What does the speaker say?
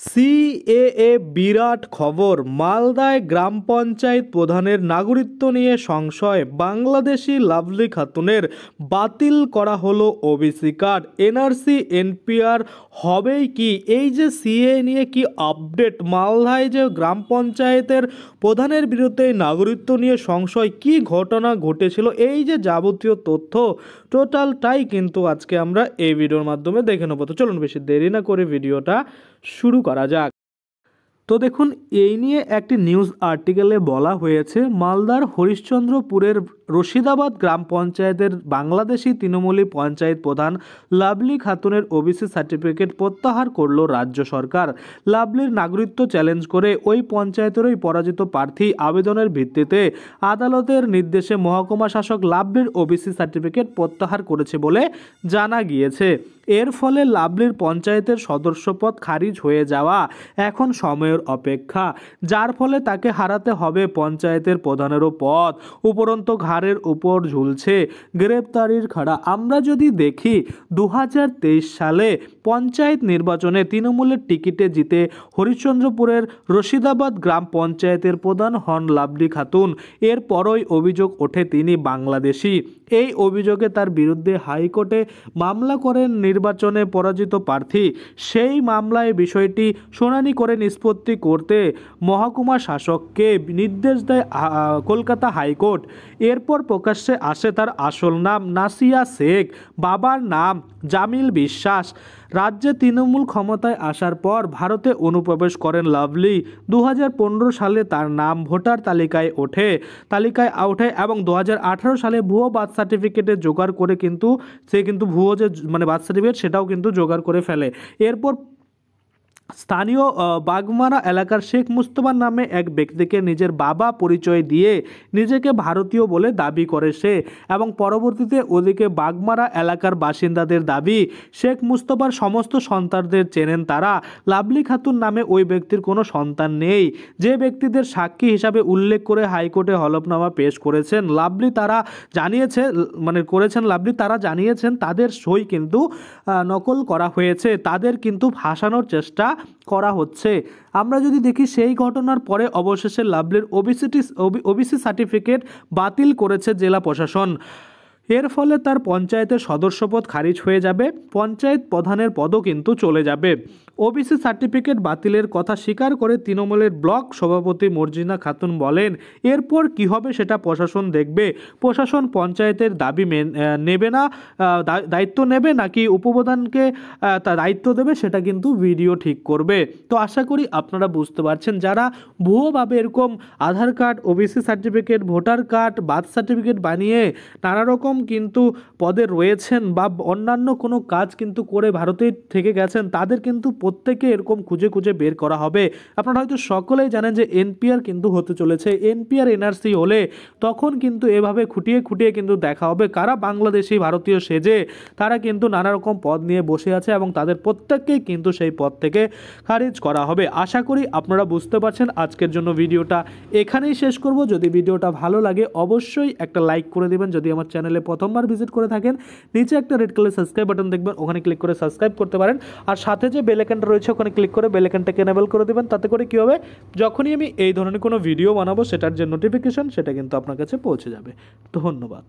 CAA বিরাট খবর, মালদায় গ্রাম পঞ্চায়েত প্রধানের নাগরিকত্ব নিয়ে সংশয়, বাংলাদেশি লাভলি খাতুনের বাতিল করা হলো ওবিসি কার্ড, এনআরসি এনপিআর হবেই কি? এই যে সিএ নিয়ে কি আপডেট, মালদায় যে গ্রাম পঞ্চায়েতের প্রধানের বিরুদ্ধে নাগরিকত্ব নিয়ে সংশয়, কি ঘটনা ঘটেছিল, এই যে যাবতীয় তথ্য টোটালটাই কিন্তু আজকে আমরা এই ভিডিওর মাধ্যমে দেখে নেব। তো চলুন বেশি দেরি না করে ভিডিওটা শুরু করা যাক। তো দেখুন, এই নিয়ে একটি নিউজ আর্টিকেলে বলা হয়েছে, মালদার হরিশ্চন্দ্রপুরের রশিদাবাদ গ্রাম পঞ্চায়েতের বাংলাদেশি তৃণমূলী পঞ্চায়েত প্রধান লাভলি খাতুনের ওবিসি সার্টিফিকেট প্রত্যাহার করল রাজ্য সরকার। লাভলির নাগরিকত্ব চ্যালেঞ্জ করে ওই পঞ্চায়েতেরই পরাজিত প্রার্থী আবেদনের ভিত্তিতে আদালতের নির্দেশে মহকুমা শাসক লাভলির ওবিসি সার্টিফিকেট প্রত্যাহার করেছে বলে জানা গিয়েছে। এর ফলে লাভলির পঞ্চায়েতের সদস্যপদ খারিজ হয়ে যাওয়া এখন সময়ের অপেক্ষা, যার ফলে তাকে হারাতে হবে পঞ্চায়েতের প্রধানেরও পদ। উপরন্তু ঘাড়ের উপর ঝুলছে গ্রেপ্তারির খাড়া। আমরা যদি দেখি 2023 সালে পঞ্চায়েত নির্বাচনে তৃণমূলের টিকিটে জিতে হরিশ্চন্দ্রপুরের রশিদাবাদ গ্রাম পঞ্চায়েতের প্রধান হন লাভলি খাতুন। এরপরই অভিযোগ ওঠে তিনি বাংলাদেশি। এই অভিযোগে তার বিরুদ্ধে হাইকোর্টে মামলা করেন নির্বাচনে পরাজিত প্রার্থী। সেই মামলায় বিষয়টি শুনানি করে নিষ্পত্তি করতে মহকুমা শাসককে নির্দেশ দেয় কলকাতা হাইকোর্ট। এরপর প্রকাশ্যে আসে তার আসল নাম নাসিয়া শেখ, বাবার নাম জামিল বিশ্বাস। রাজ্যে তৃণমূল ক্ষমতায় আসার পর ভারতে অনুপ্রবেশ করেন লাভলি। 2015 সালে তার নাম ভোটার তালিকায় ওঠে এবং 2018 সালে ভুয়ো বার্থ সার্টিফিকেটে জোগাড় করে সে ভুয়ো যে বার্থ সার্টিফিকেট সেটাও জোগাড় করে ফেলে। এরপর স্থানীয় বাগমারা এলাকার শেখ মুস্তফার নামে এক ব্যক্তিকে নিজের বাবা পরিচয় দিয়ে নিজেকে ভারতীয় বলে দাবি করে সে, এবং পরবর্তীতে ওদিকে বাগমারা এলাকার বাসিন্দাদের দাবি শেখ মুস্তফার সমস্ত সন্তানদের চেনেন তারা। লাভলি খাতুন নামে ওই ব্যক্তির কোনো সন্তান নেই, যে ব্যক্তিদের সাক্ষী হিসাবে উল্লেখ করে হাইকোর্টে হলফনামা পেশ করেছেন লাভলি তারা জানিয়েছেন তাদের সই নকল করা হয়েছে, তাদের ভাসানোর চেষ্টা করা হচ্ছে। আমরা যদি দেখি সেই ঘটনার পরে অবশেষে লাভলির ওবিসি সার্টিফিকেট বাতিল করেছে জেলা প্রশাসন। এর ফলে তার পঞ্চায়েতের সদস্যপদ খারিজ হয়ে যাবে, পঞ্চায়েত প্রধানের পদও চলে যাবে। ওবিসি সার্টিফিকেট বাতিলের কথা স্বীকার করে তৃণমূলের ব্লক সভাপতি মর্জিনা খাতুন বলেন, এরপর কি হবে সেটা প্রশাসন দেখবে। প্রশাসন পঞ্চায়েতের দাবি নেবে না, দায়িত্ব নেবে নাকি উপপ্রধানকে দায়িত্ব দেবে সেটা ভিডিও ঠিক করবে। তো আশা করি আপনারা বুঝতে পারছেন, যারা ভুয়োভাবে এরকম Aadhaar card, OBC certificate, voter card, birth certificate বানিয়ে নানা রকম পদে রয়েছেন বা অন্যান্য কোনো কাজ করে ভারতে থেকে গেছেন, তাদের প্রত্যেকে এরকম খুঁজে খুঁজে বের করা হবে। আপনারা হয়তো সকলেই জানেন যে এনপিআর হতে চলেছে। এনপিআর এনআরসি হলে তখন এভাবে খুঁটিয়ে খুঁটিয়ে দেখা হবে কারা বাংলাদেশি ভারতীয় সেজে তারা নানা রকম পদ নিয়ে বসে আছে, এবং তাদের প্রত্যেককেই সেই পদ থেকে খারিজ করা হবে। আশা করি আপনারা বুঝতে পারছেন। আজকের জন্য ভিডিওটা এখানেই শেষ করব। যদি ভিডিওটা ভালো লাগে অবশ্যই একটা লাইক করে দিবেন। যদি আমার চ্যানেলে প্রথমবার ভিজিট করে থাকেন, নিচে একটা রেড কালার সাবস্ক্রাইব বাটন দেখবেন, ওখানে ক্লিক করে সাবস্ক্রাইব করতে পারেন। আর সাথে যে বেল আইকনটা রয়েছে ওখানে ক্লিক করে বেল আইকনটাকে এনেবল করে দেবেন। তাতে করে কি হবে, যখনই আমি এই ধরনের কোনো ভিডিও বানাবো সেটার যে নোটিফিকেশন সেটা আপনার কাছে পৌঁছে যাবে। ধন্যবাদ।